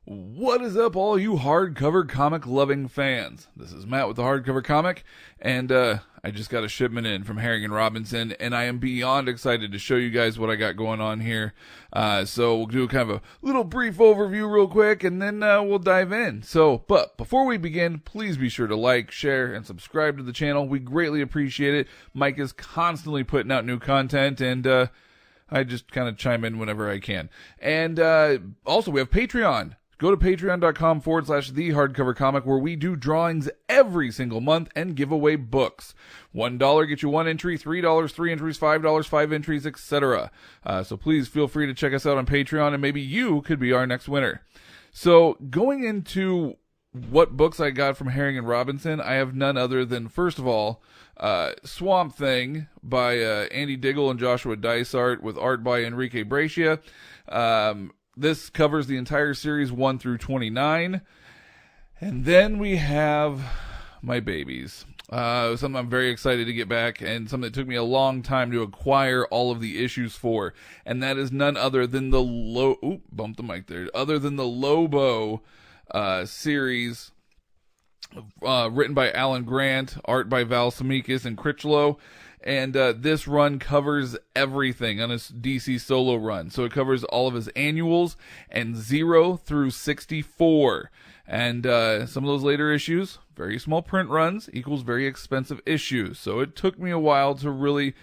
What is up, all you hardcover comic loving fans? This is Matt with the Hardcover Comic, and I just got a shipment in from Herring and Robinson, and I am beyond excited to show you guys what I got going on here. So we'll do kind of a little brief overview real quick, and then we'll dive in. But before we begin, please be sure to like, share, and subscribe to the channel. We greatly appreciate it. Mike is constantly putting out new content, and I just kind of chime in whenever I can. And also, we have Patreon. Go to patreon.com/The Hardcover Comic, where we do drawings every single month and give away books. $1 gets you one entry, $3 3 entries, $5 5 entries, etc. So please feel free to check us out on Patreon, and maybe you could be our next winner. So going into what books I got from Herring and Robinson, I have none other than, first of all, Swamp Thing by Andy Diggle and Joshua Dysart, with art by Enrique Brescia. This covers the entire series 1 through 29. And then we have my babies. Something I'm very excited to get back, and something that took me a long time to acquire all of the issues for. And that is none other than the bumped the mic there. Other than the Lobo series, written by Alan Grant, art by Val Semikis and Critchlow. And this run covers everything on his DC solo run. So it covers all of his annuals and 0 through 64. And some of those later issues, very small print runs, equals very expensive issues. So it took me a while to really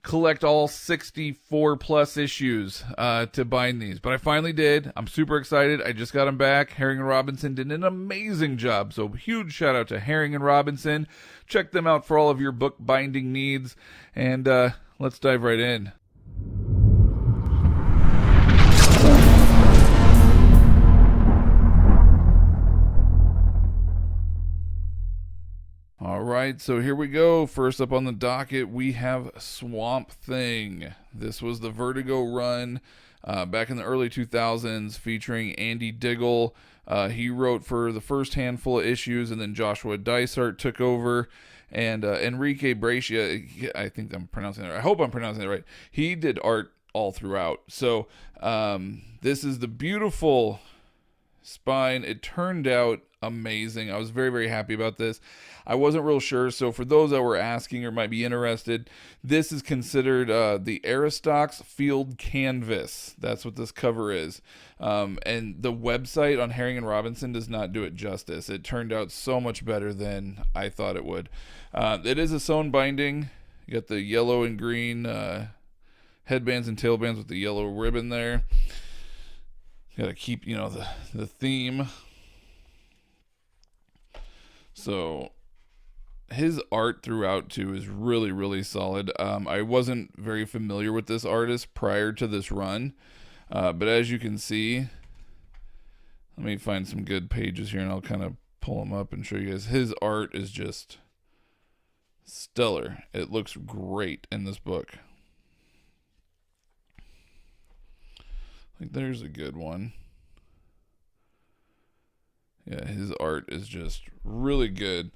collect all 64 plus issues to bind these, but I finally did. I'm super excited. I just got them back. Herring and Robinson did an amazing job, so huge shout out to Herring and Robinson. Check them out for all of your book binding needs, and let's dive right in. Alright, so here we go. First up on the docket, we have Swamp Thing. This was the Vertigo run back in the early 2000s, featuring Andy Diggle. He wrote for the first handful of issues, and then Joshua Dysart took over. And Enrique Brescia, I think I'm pronouncing that right. I hope I'm pronouncing it right. He did art all throughout. So this is the beautiful spine. It turned out amazing. I was very, very happy about this. I wasn't real sure, so for those that were asking or might be interested, this is considered the Aristox Field Canvas. That's what this cover is. And the website on Herring and Robinson does not do it justice. It turned out so much better than I thought it would. It is a sewn binding. You got the yellow and green headbands and tailbands with the yellow ribbon there. Got to keep, the theme. So his art throughout too is really, really solid. I wasn't very familiar with this artist prior to this run, but as you can see, let me find some good pages here and I'll kind of pull them up and show you guys. His art is just stellar. It looks great in this book. Like, there's a good one. Yeah, his art is just really good.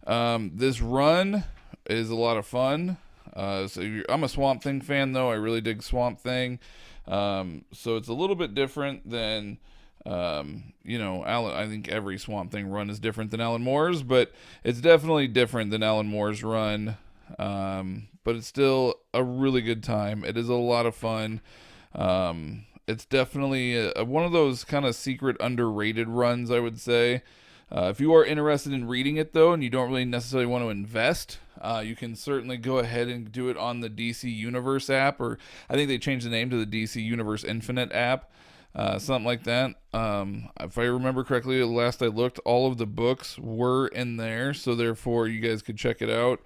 This run is a lot of fun. I'm a Swamp Thing fan, though. I really dig Swamp Thing. So it's a little bit different than, Alan. I think every Swamp Thing run is different than Alan Moore's, but it's definitely different than Alan Moore's run. But it's still a really good time. It is a lot of fun. It's definitely one of those kind of secret underrated runs, I would say. If you are interested in reading it, though, and you don't really necessarily want to invest, you can certainly go ahead and do it on the DC Universe app, or I think they changed the name to the DC Universe Infinite app, something like that. If I remember correctly, last I looked, all of the books were in there, so therefore you guys could check it out.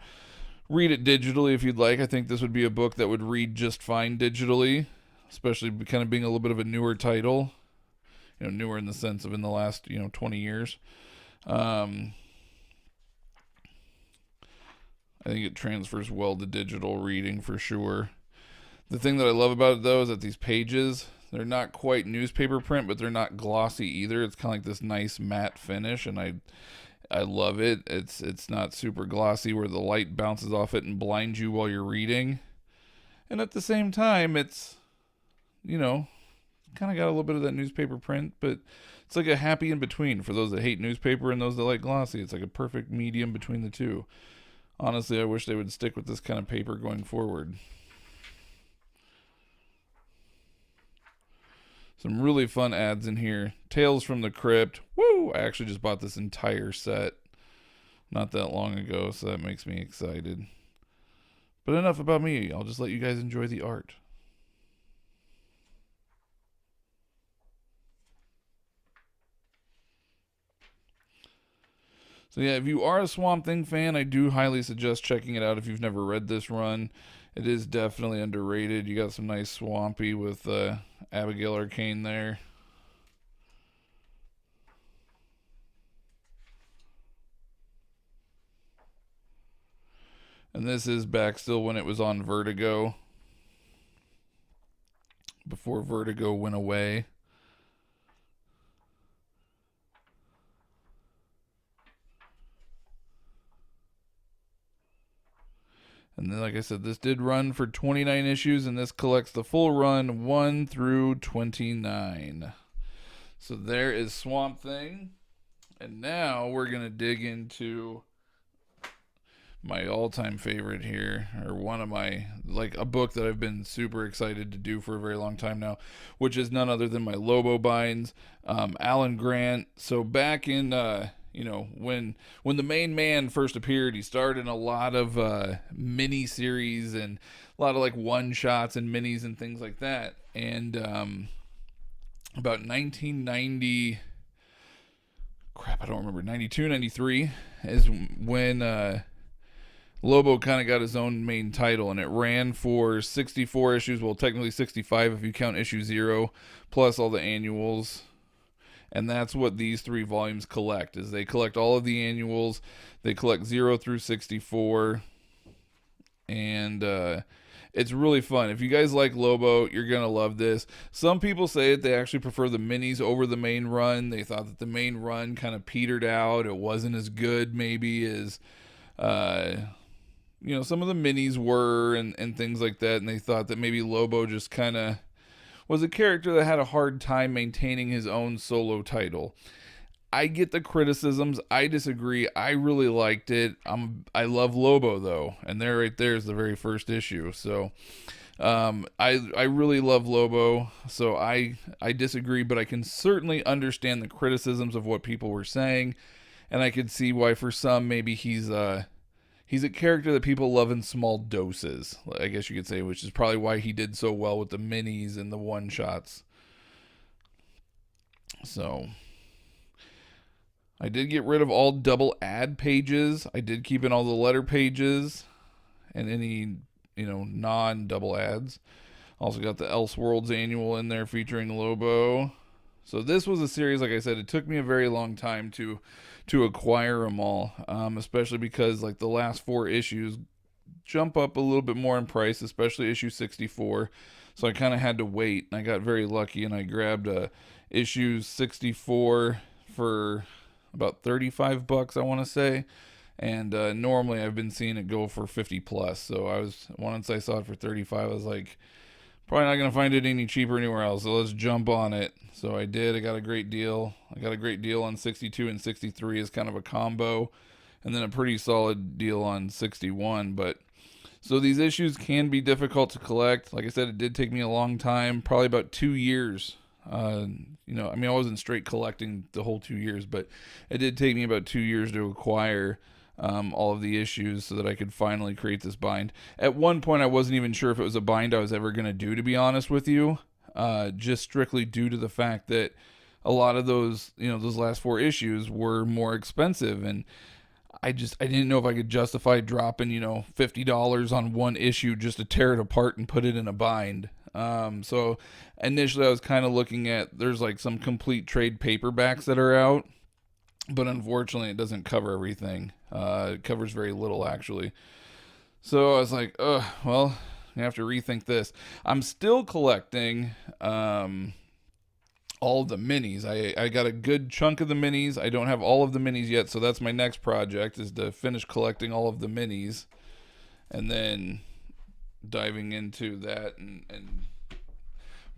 Read it digitally if you'd like. I think this would be a book that would read just fine digitally, especially kind of being a little bit of a newer title, newer in the sense of in the last, 20 years. I think it transfers well to digital reading for sure. The thing that I love about it, though, is that these pages, they're not quite newspaper print, but they're not glossy either. It's kind of like this nice matte finish, and I love it. It's not super glossy where the light bounces off it and blinds you while you're reading. And at the same time, it's, kind of got a little bit of that newspaper print, but It's like a happy in between for those that hate newspaper and those that like glossy. It's like a perfect medium between the two. Honestly, I wish they would stick with this kind of paper going forward. Some really fun ads in here. Tales from the Crypt. Woo! I actually just bought this entire set not that long ago, so that makes me excited. But enough about me. I'll just let you guys enjoy the art. So yeah, if you are a Swamp Thing fan, I do highly suggest checking it out if you've never read this run. It is definitely underrated. You got some nice Swampy with Abigail Arcane there. And this is back still when it was on Vertigo. Before Vertigo went away. And then, like I said, this did run for 29 issues, and this collects the full run 1 through 29. So there is Swamp Thing. And now we're going to dig into my all-time favorite here, or one of my, like a book that I've been super excited to do for a very long time now, which is none other than my Lobo binds, Alan Grant. So back in, when the main man first appeared, he starred in a lot of mini series and a lot of like one-shots and minis and things like that. And about 1990, I don't remember, 92, 93 is when Lobo kind of got his own main title, and it ran for 64 issues. Well, technically 65 if you count issue 0, plus all the annuals. And that's what these 3 volumes collect, is they collect all of the annuals. They collect 0 through 64. And it's really fun. If you guys like Lobo, you're going to love this. Some people say that they actually prefer the minis over the main run. They thought that the main run kind of petered out. It wasn't as good maybe as some of the minis were and things like that, and they thought that maybe Lobo just kind of was a character that had a hard time maintaining his own solo title. I get the criticisms. I disagree. I really liked it. I love Lobo though, and there right there is the very first issue. So I really love Lobo. So I disagree, but I can certainly understand the criticisms of what people were saying, and I could see why for some maybe he's a character that people love in small doses, I guess you could say, which is probably why he did so well with the minis and the one-shots. So I did get rid of all double ad pages. I did keep in all the letter pages and any, non-double ads. Also got the Elseworlds annual in there featuring Lobo. So this was a series, like I said, it took me a very long time to acquire them all, especially because like the last 4 issues jump up a little bit more in price, especially issue 64. So I kind of had to wait, and I got very lucky, and I grabbed issue 64 for about $35, I want to say. And normally I've been seeing it go for 50 plus. So once I saw it for 35, I was like, probably not going to find it any cheaper anywhere else, so let's jump on it. So I did. I got a great deal. I got a great deal on 62 and 63 as kind of a combo, and then a pretty solid deal on 61. But so these issues can be difficult to collect. Like I said, it did take me a long time, probably about 2 years. I wasn't straight collecting the whole 2 years, but it did take me about 2 years to acquire all of the issues so that I could finally create this bind. At one point, I wasn't even sure if it was a bind I was ever going to do, to be honest with you, just strictly due to the fact that a lot of those last 4 issues were more expensive, and I didn't know if I could justify dropping, $50 on one issue just to tear it apart and put it in a bind. So initially I was kind of looking at, there's like some complete trade paperbacks that are out, but unfortunately it doesn't cover everything. It covers very little, actually. So I was like, well, I have to rethink this. I'm still collecting all of the minis. I got a good chunk of the minis. I don't have all of the minis yet, so that's my next project, is to finish collecting all of the minis and then diving into that and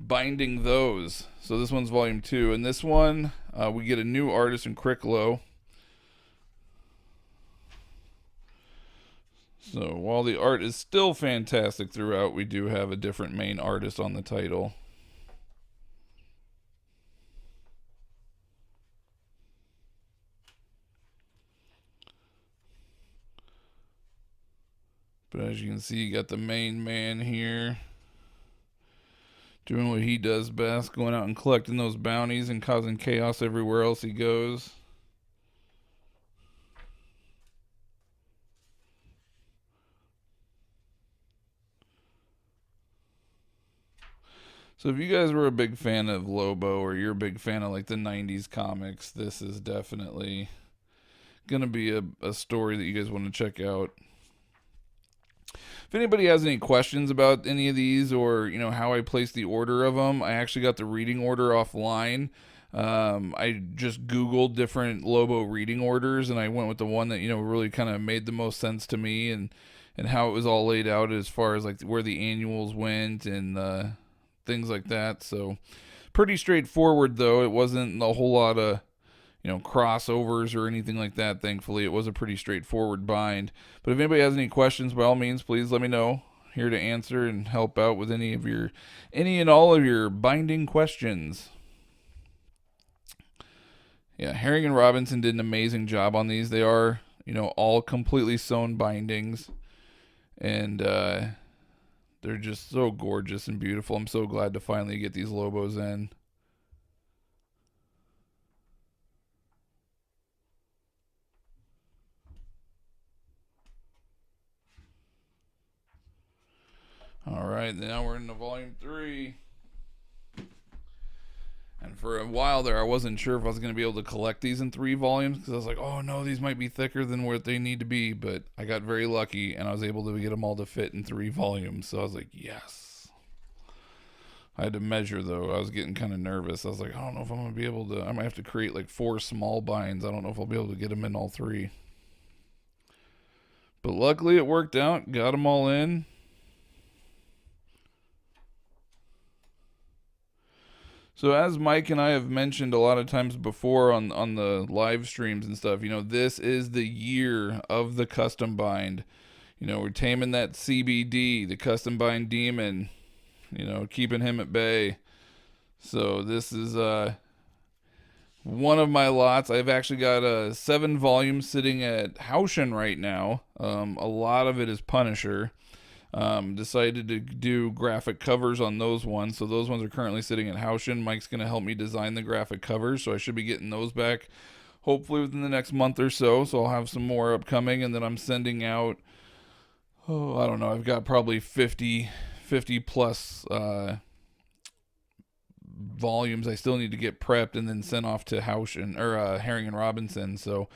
binding those. So this one's volume 2, and this one we get a new artist in Cricklow. So while the art is still fantastic throughout, we do have a different main artist on the title. But as you can see, you got the main man here doing what he does best, going out and collecting those bounties and causing chaos everywhere else he goes. So if you guys were a big fan of Lobo, or you're a big fan of like the 90s comics, this is definitely going to be a story that you guys want to check out. If anybody has any questions about any of these, or how I place the order of them, I actually got the reading order offline. I just Googled different Lobo reading orders, and I went with the one that really kind of made the most sense to me, and how it was all laid out as far as like where the annuals went and things like that. So pretty straightforward, though. It wasn't a whole lot of crossovers or anything like that. Thankfully, it was a pretty straightforward bind. But if anybody has any questions, by all means, please let me know. Here to answer and help out with any and all of your binding questions. Yeah, Herring and Robinson did an amazing job on these. They are, all completely sewn bindings, and they're just so gorgeous and beautiful. I'm so glad to finally get these Lobos in. All right, now we're into volume 3. And for a while there, I wasn't sure if I was going to be able to collect these in 3 volumes, because I was like, oh no, these might be thicker than what they need to be. But I got very lucky, and I was able to get them all to fit in 3 volumes. So I was like, yes. I had to measure, though. I was getting kind of nervous. I was like, I don't know if I'm going to be able to. I might have to create like 4 small binds. I don't know if I'll be able to get them in all 3. But luckily it worked out. Got them all in. So as Mike and I have mentioned a lot of times before on the live streams and stuff, this is the year of the custom bind. We're taming that CBD, the custom bind demon, keeping him at bay. So this is one of my lots. I've actually got 7 volumes sitting at Haushin right now. A lot of it is Punisher. Decided to do graphic covers on those ones. So those ones are currently sitting at Haushin. Mike's going to help me design the graphic covers. So I should be getting those back hopefully within the next month or so. So I'll have some more upcoming. And then I'm sending out, I don't know, I've got probably 50 plus volumes I still need to get prepped and then sent off to Haushin, or Herring and Robinson. So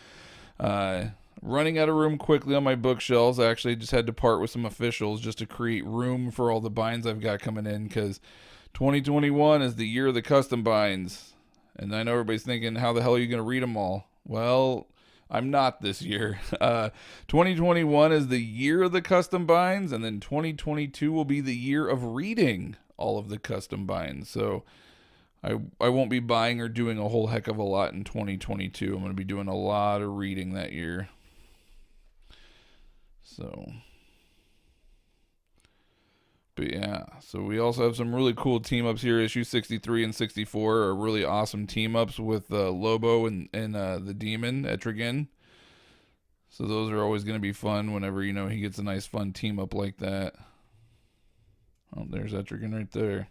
running out of room quickly on my bookshelves. I actually just had to part with some officials just to create room for all the binds I've got coming in, because 2021 is the year of the custom binds. And I know everybody's thinking, how the hell are you going to read them all? Well, I'm not this year. 2021 is the year of the custom binds, and then 2022 will be the year of reading all of the custom binds. So I won't be buying or doing a whole heck of a lot in 2022. I'm going to be doing a lot of reading that year. So, but yeah, so we also have some really cool team ups here. Issue 63 and 64 are really awesome team ups with Lobo and the Demon Etrigan. So those are always going to be fun whenever he gets a nice fun team up like that. Oh, there's Etrigan right there.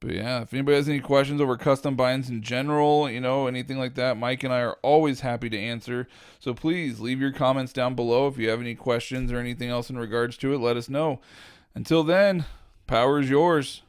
But yeah, if anybody has any questions over custom binds in general, anything like that, Mike and I are always happy to answer. So please leave your comments down below. If you have any questions or anything else in regards to it, let us know. Until then, power is yours.